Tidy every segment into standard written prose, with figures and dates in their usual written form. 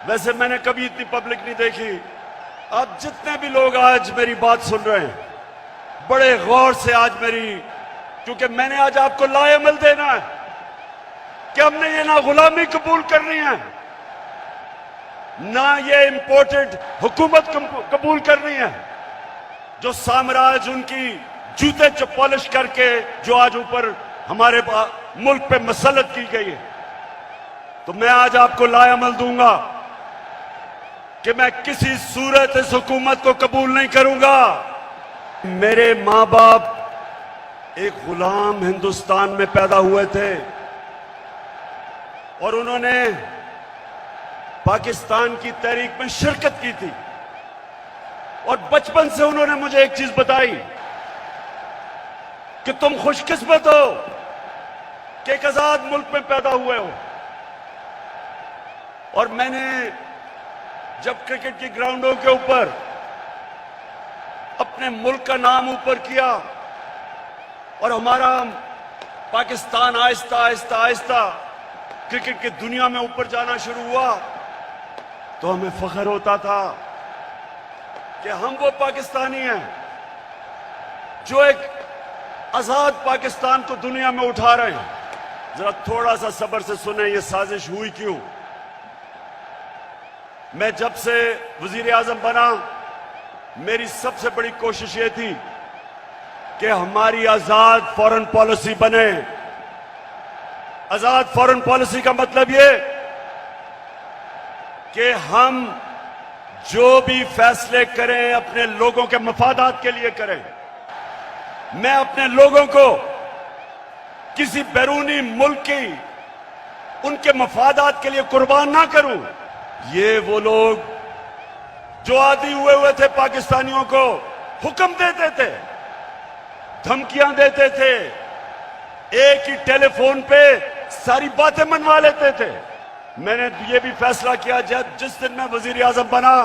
ویسے میں نے کبھی اتنی پبلک نہیں دیکھی. اب جتنے بھی لوگ آج میری بات سن رہے ہیں بڑے غور سے آج میری، کیونکہ میں نے آج آپ کو لائعمل دینا ہے کہ ہم نے یہ نہ غلامی قبول کرنی ہے نہ یہ امپورٹڈ حکومت قبول کرنی ہے جو سامراج ان کی جوتے پالش کر کے جو آج اوپر ہمارے ملک پہ مسلط کی گئی ہے. تو میں آج آپ کو لائعمل دوں گا کہ میں کسی صورت اس حکومت کو قبول نہیں کروں گا. میرے ماں باپ ایک غلام ہندوستان میں پیدا ہوئے تھے اور انہوں نے پاکستان کی تحریک میں شرکت کی تھی، اور بچپن سے انہوں نے مجھے ایک چیز بتائی کہ تم خوش قسمت ہو کہ ایک آزاد ملک میں پیدا ہوئے ہو. اور میں نے جب کرکٹ کی گراؤنڈوں کے اوپر اپنے ملک کا نام اوپر کیا اور ہمارا پاکستان آہستہ آہستہ آہستہ کرکٹ کی دنیا میں اوپر جانا شروع ہوا تو ہمیں فخر ہوتا تھا کہ ہم وہ پاکستانی ہیں جو ایک آزاد پاکستان کو دنیا میں اٹھا رہے ہیں. ذرا تھوڑا سا صبر سے سنیں یہ سازش ہوئی کیوں. میں جب سے وزیر اعظم بنا میری سب سے بڑی کوشش یہ تھی کہ ہماری آزاد فورن پالیسی بنے. آزاد فورن پالیسی کا مطلب یہ کہ ہم جو بھی فیصلے کریں اپنے لوگوں کے مفادات کے لیے کریں. میں اپنے لوگوں کو کسی بیرونی ملک کی ان کے مفادات کے لیے قربان نہ کروں. یہ وہ لوگ جو عادی ہوئے تھے پاکستانیوں کو حکم دیتے تھے، دھمکیاں دیتے تھے، ایک ہی ٹیلی فون پہ ساری باتیں منوا لیتے تھے. میں نے یہ بھی فیصلہ کیا جس دن میں وزیر اعظم بنا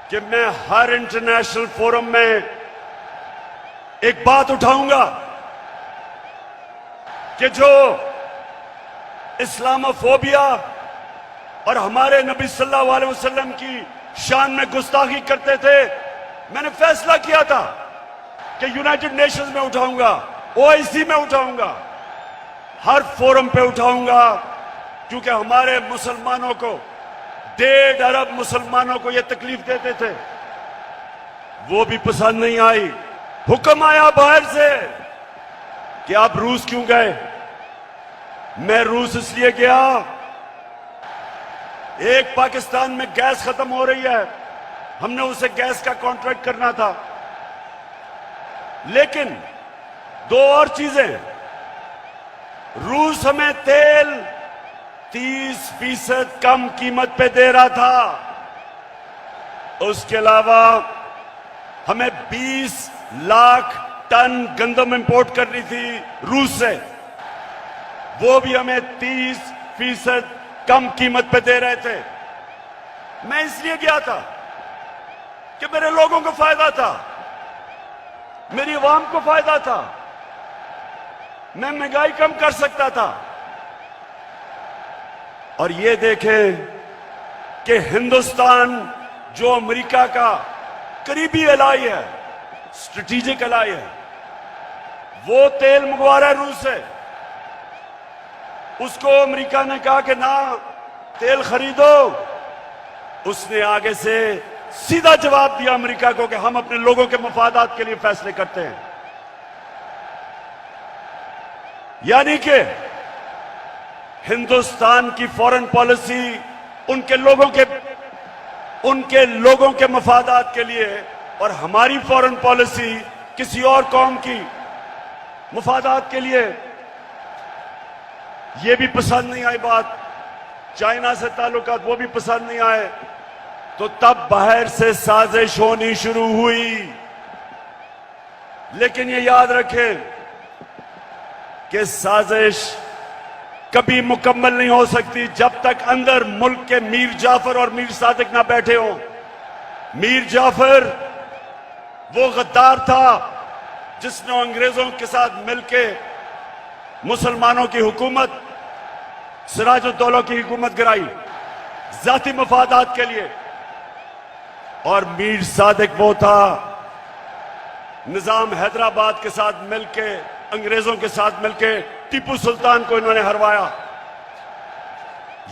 کہ میں ہر انٹرنیشنل فورم میں ایک بات اٹھاؤں گا کہ جو اسلاموفوبیا اور ہمارے نبی صلی اللہ علیہ وسلم کی شان میں گستاخی کرتے تھے. میں نے فیصلہ کیا تھا کہ یونائٹڈ نیشنز میں اٹھاؤں گا، OIC میں اٹھاؤں گا، ہر فورم پہ اٹھاؤں گا، کیونکہ ہمارے مسلمانوں کو 1.5 ارب مسلمانوں کو یہ تکلیف دیتے تھے. وہ بھی پسند نہیں آئی. حکم آیا باہر سے کہ آپ روس کیوں گئے. میں روس اس لیے گیا، ایک پاکستان میں گیس ختم ہو رہی ہے، ہم نے اسے گیس کا کانٹریکٹ کرنا تھا. لیکن 2 اور چیزیں، روس ہمیں تیل 30% کم قیمت پہ دے رہا تھا، اس کے علاوہ ہمیں 20 لاکھ ٹن گندم امپورٹ کرنی تھی روس سے، وہ بھی ہمیں 30% کم قیمت پہ دے رہے تھے. میں اس لیے گیا تھا کہ میرے لوگوں کو فائدہ تھا، میری عوام کو فائدہ تھا، میں مہنگائی کم کر سکتا تھا. اور یہ دیکھیں کہ ہندوستان جو امریکہ کا قریبی الائی ہے، اسٹریٹجک الائی ہے، وہ تیل منگوا رہا ہے روس سے. اس کو امریکہ نے کہا کہ نہ تیل خریدو، اس نے آگے سے سیدھا جواب دیا امریکہ کو کہ ہم اپنے لوگوں کے مفادات کے لیے فیصلے کرتے ہیں. یعنی کہ ہندوستان کی فورن پالیسی ان کے لوگوں کے مفادات کے لیے، اور ہماری فورن پالیسی کسی اور قوم کی مفادات کے لیے. یہ بھی پسند نہیں آئی بات، چائنا سے تعلقات وہ بھی پسند نہیں آئے، تو تب باہر سے سازش ہونی شروع ہوئی. لیکن یہ یاد رکھیں کہ سازش کبھی مکمل نہیں ہو سکتی جب تک اندر ملک کے میر جعفر اور میر صادق نہ بیٹھے ہوں. میر جعفر وہ غدار تھا جس نے انگریزوں کے ساتھ مل کے مسلمانوں کی حکومت، سراج الدولہ کی حکومت گرائی. ذاتی مفادات کے لیے. اور میر صادق وہ تھا، نظام حیدرآباد کے ساتھ مل کے، انگریزوں کے ساتھ مل کے ٹیپو سلطان کو انہوں نے ہروایا.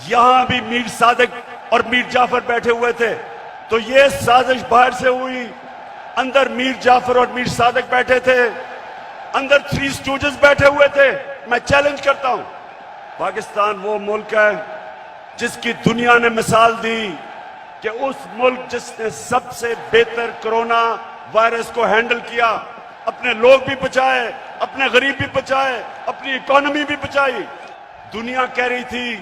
یہاں بھی میر صادق اور میر جعفر بیٹھے ہوئے تھے، تو یہ سازش باہر سے ہوئی، اندر میر جعفر اور میر صادق بیٹھے تھے، اندر تھری اسٹوجز بیٹھے ہوئے تھے. میں چیلنج کرتا ہوں، پاکستان وہ ملک ہے جس کی دنیا نے مثال دی کہ اس ملک جس نے سب سے بہتر کرونا وائرس کو ہینڈل کیا، اپنے لوگ بھی بچائے، اپنے غریب بھی بچائے، اپنی اکانومی بھی بچائی. دنیا کہہ رہی تھی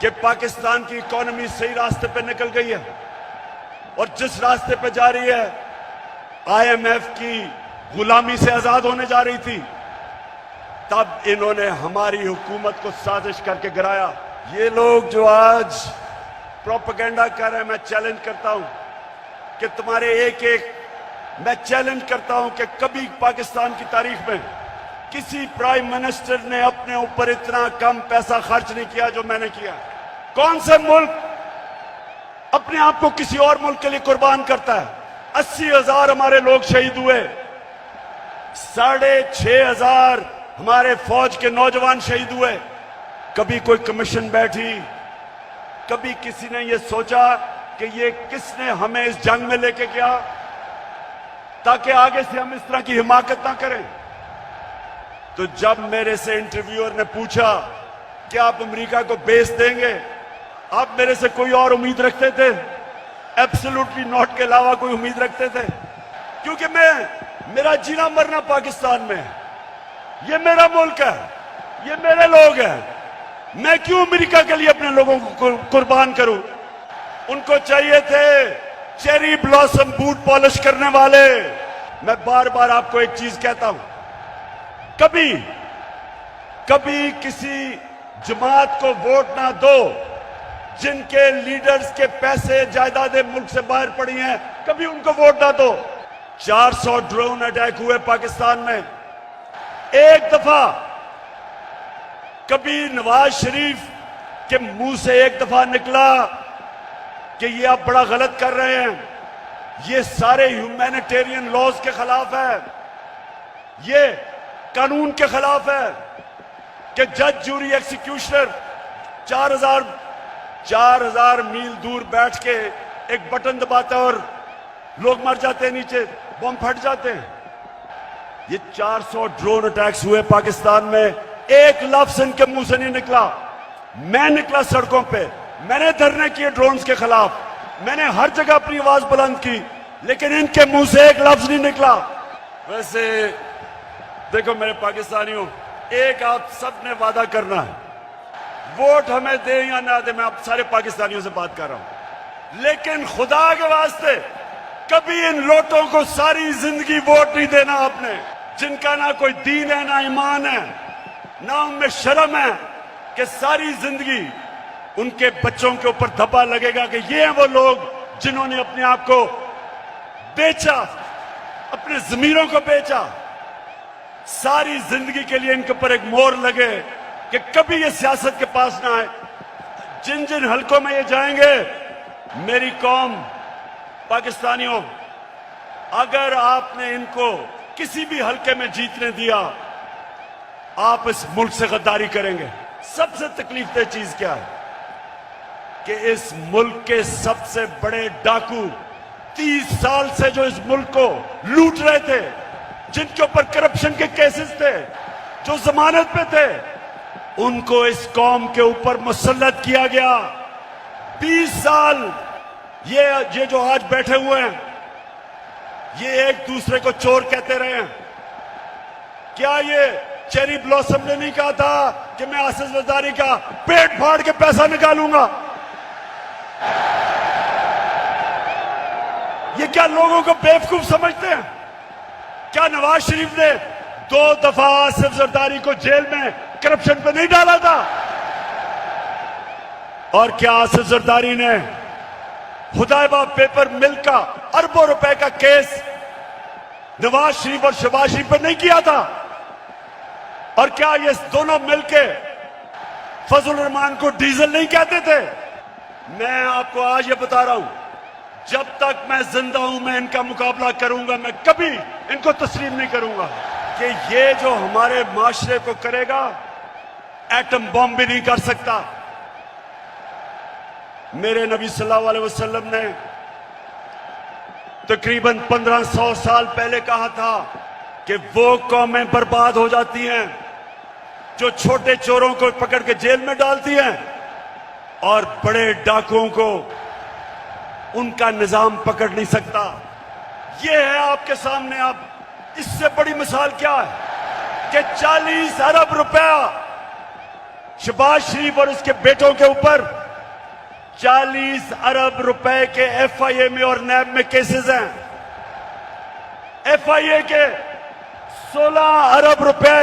کہ پاکستان کی اکانومی صحیح راستے پہ نکل گئی ہے اور جس راستے پہ جا رہی ہے IMF کی غلامی سے آزاد ہونے جا رہی تھی. تب انہوں نے ہماری حکومت کو سازش کر کے گرایا. یہ لوگ جو آج پروپیگنڈا کر رہے ہیں، میں چیلنج کرتا ہوں کہ تمہارے میں چیلنج کرتا ہوں کہ کبھی پاکستان کی تاریخ میں کسی پرائم منسٹر نے اپنے اوپر اتنا کم پیسہ خرچ نہیں کیا جو میں نے کیا. کون سے ملک اپنے آپ کو کسی اور ملک کے لیے قربان کرتا ہے؟ 80,000 ہمارے لوگ شہید ہوئے، 6,500 ہمارے فوج کے نوجوان شہید ہوئے. کبھی کوئی کمیشن بیٹھی؟ کبھی کسی نے یہ سوچا کہ یہ کس نے ہمیں اس جنگ میں لے کے گیا تاکہ آگے سے ہم اس طرح کی حماقت نہ کریں؟ تو جب میرے سے انٹرویور نے پوچھا کہ آپ امریکہ کو بیس دیں گے، آپ میرے سے کوئی اور امید رکھتے تھے؟ ایبسولوٹلی ناٹ کے علاوہ کوئی امید رکھتے تھے؟ کیونکہ میرا جینا مرنا پاکستان میں ہے. یہ میرا ملک ہے، یہ میرے لوگ ہیں. میں کیوں امریکہ کے لیے اپنے لوگوں کو قربان کروں؟ ان کو چاہیے تھے چیری بلاسم بوٹ پالش کرنے والے. میں بار بار آپ کو ایک چیز کہتا ہوں، کبھی کسی جماعت کو ووٹ نہ دو جن کے لیڈرز کے پیسے جائیدادیں ملک سے باہر پڑی ہیں، کبھی ان کو ووٹ نہ دو. 400 ڈرون اٹیک ہوئے پاکستان میں. ایک دفعہ کبھی نواز شریف کے منہ سے ایک دفعہ نکلا کہ یہ آپ بڑا غلط کر رہے ہیں، یہ سارے ہیومینیٹیرین لاز کے خلاف ہے، یہ قانون کے خلاف ہے کہ جج جوری ایکسیکیوشنر 4,000 میل دور بیٹھ کے ایک بٹن دباتا ہے اور لوگ مر جاتے ہیں، نیچے بم پھٹ جاتے ہیں. یہ 400 ڈرون اٹیکس ہوئے پاکستان میں، ایک لفظ ان کے منہ سے نہیں نکلا. میں نکلا سڑکوں پہ، میں نے دھرنے کیے ڈرونز کے خلاف، میں نے ہر جگہ اپنی آواز بلند کی، لیکن ان کے منہ سے ایک لفظ نہیں نکلا. ویسے دیکھو میرے پاکستانیوں، ایک آپ سب نے وعدہ کرنا ہے، ووٹ ہمیں دیں یا نہ دیں، میں آپ سارے پاکستانیوں سے بات کر رہا ہوں، لیکن خدا کے واسطے کبھی ان لوٹوں کو ساری زندگی ووٹ نہیں دینا آپ نے، جن کا نہ کوئی دین ہے، نہ ایمان ہے، نہ ان میں شرم ہے، کہ ساری زندگی ان کے بچوں کے اوپر دھبا لگے گا کہ یہ ہیں وہ لوگ جنہوں نے اپنے آپ کو بیچا، اپنے ضمیروں کو بیچا. ساری زندگی کے لیے ان کے اوپر ایک مور لگے کہ کبھی یہ سیاست کے پاس نہ آئے. جن حلقوں میں یہ جائیں گے، میری قوم پاکستانیوں، اگر آپ نے ان کو کسی بھی حلقے میں جیتنے دیا، آپ اس ملک سے غداری کریں گے. سب سے تکلیف دہ چیز کیا ہے کہ اس ملک کے سب سے بڑے ڈاکو 30 سال سے جو اس ملک کو لوٹ رہے تھے، جن کے اوپر کرپشن کے کیسز تھے، جو ضمانت پہ تھے، ان کو اس قوم کے اوپر مسلط کیا گیا. 20 سال یہ جو آج بیٹھے ہوئے ہیں، یہ ایک دوسرے کو چور کہتے رہے ہیں. کیا یہ چیری بلاسم نے نہیں کہا تھا کہ میں آصف زرداری کا پیٹ پھاڑ کے پیسہ نکالوں گا؟ یہ کیا لوگوں کو بیوقوف سمجھتے ہیں؟ کیا نواز شریف نے 2 دفعہ آصف زرداری کو جیل میں کرپشن پہ نہیں ڈالا تھا؟ اور کیا آصف زرداری نے حدائبہ پیپر مل کا اربوں روپے کا کیس نواز شریف اور شہباز شریف پہ نہیں کیا تھا؟ اور کیا یہ دونوں مل کے فضل الرحمان کو ڈیزل نہیں کہتے تھے؟ میں آپ کو آج یہ بتا رہا ہوں، جب تک میں زندہ ہوں میں ان کا مقابلہ کروں گا، میں کبھی ان کو تسلیم نہیں کروں گا کہ یہ جو ہمارے معاشرے کو کرے گا ایٹم بم بھی نہیں کر سکتا۔ میرے نبی صلی اللہ علیہ وسلم نے تقریباً 1500 سال پہلے کہا تھا کہ وہ قومیں برباد ہو جاتی ہیں جو چھوٹے چوروں کو پکڑ کے جیل میں ڈالتی ہیں اور بڑے ڈاکوؤں کو ان کا نظام پکڑ نہیں سکتا۔ یہ ہے آپ کے سامنے۔ اب اس سے بڑی مثال کیا ہے کہ 40 ارب روپیہ شہباز شریف اور اس کے بیٹوں کے اوپر 40 ارب روپے کے ایف آئی اے میں اور نیب میں کیسز ہیں۔ ایف آئی اے کے 16 ارب روپے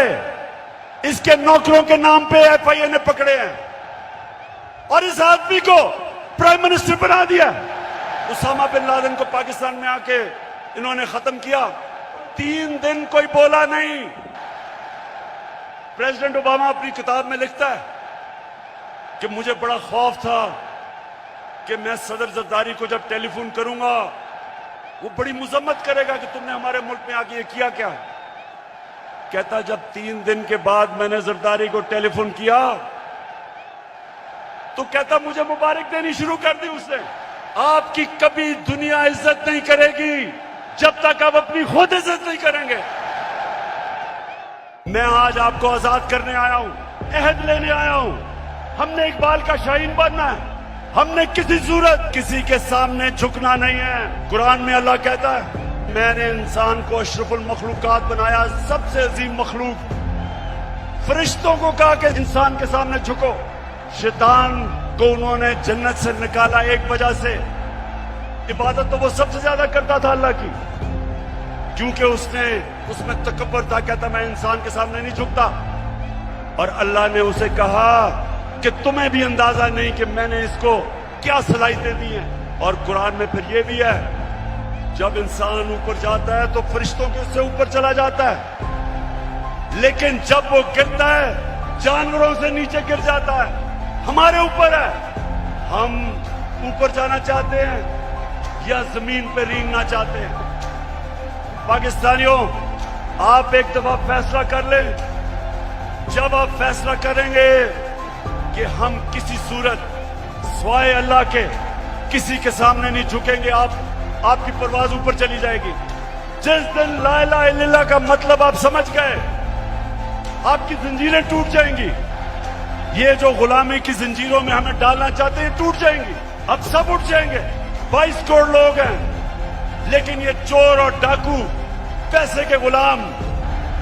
اس کے نوکروں کے نام پہ ایف آئی اے نے پکڑے ہیں اور اس آدمی کو پرائم منسٹر بنا دیا۔ اسامہ بن لادن کو پاکستان میں آ کے انہوں نے ختم کیا، 3 دن کوئی بولا نہیں۔ پریزیڈنٹ اوباما اپنی کتاب میں لکھتا ہے کہ مجھے بڑا خوف تھا کہ میں صدر زرداری کو جب ٹیلی فون کروں گا وہ بڑی مذمت کرے گا کہ تم نے ہمارے ملک میں آ کے یہ کیا کیا۔ کہتا جب 3 دن کے بعد میں نے زرداری کو ٹیلی فون کیا تو کہتا مجھے مبارک دینی شروع کر دی اس نے۔ آپ کی کبھی دنیا عزت نہیں کرے گی جب تک آپ اپنی خود عزت نہیں کریں گے۔ میں آج آپ کو آزاد کرنے آیا ہوں، عہد لینے آیا ہوں۔ ہم نے اقبال کا شاہین بننا ہے، ہم نے کسی صورت کسی کے سامنے جھکنا نہیں ہے۔ قرآن میں اللہ کہتا ہے میں نے انسان کو اشرف المخلوقات بنایا، سب سے عظیم مخلوق۔ فرشتوں کو کہا کہ انسان کے سامنے جھکو۔ شیطان کو انہوں نے جنت سے نکالا ایک وجہ سے، عبادت تو وہ سب سے زیادہ کرتا تھا اللہ کی، کیونکہ اس میں تکبر تھا، کہتا میں انسان کے سامنے نہیں جھکتا۔ اور اللہ نے اسے کہا کہ تمہیں بھی اندازہ نہیں کہ میں نے اس کو کیا صلاحیتیں دی ہیں۔ اور قرآن میں پھر یہ بھی ہے جب انسان اوپر جاتا ہے تو فرشتوں کے اس سے اوپر چلا جاتا ہے، لیکن جب وہ گرتا ہے جانوروں سے نیچے گر جاتا ہے۔ ہمارے اوپر ہے، ہم اوپر جانا چاہتے ہیں یا زمین پہ رینگنا چاہتے ہیں۔ پاکستانیوں، آپ ایک دفعہ فیصلہ کر لیں، جب آپ فیصلہ کریں گے کہ ہم کسی صورت سوائے اللہ کے کسی کے سامنے نہیں جھکیں گے، آپ کی پرواز اوپر چلی جائے گی۔ جس دن لا الہ الا اللہ کا مطلب آپ سمجھ گئے، آپ کی زنجیریں ٹوٹ جائیں گی۔ یہ جو غلامی کی زنجیروں میں ہمیں ڈالنا چاہتے ہیں ٹوٹ جائیں گی، اب سب اٹھ جائیں گے۔ 22 کروڑ لوگ ہیں، لیکن یہ چور اور ڈاکو، پیسے کے غلام،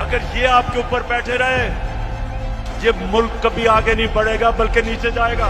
اگر یہ آپ کے اوپر بیٹھے رہے، یہ ملک کبھی آگے نہیں بڑھے گا بلکہ نیچے جائے گا۔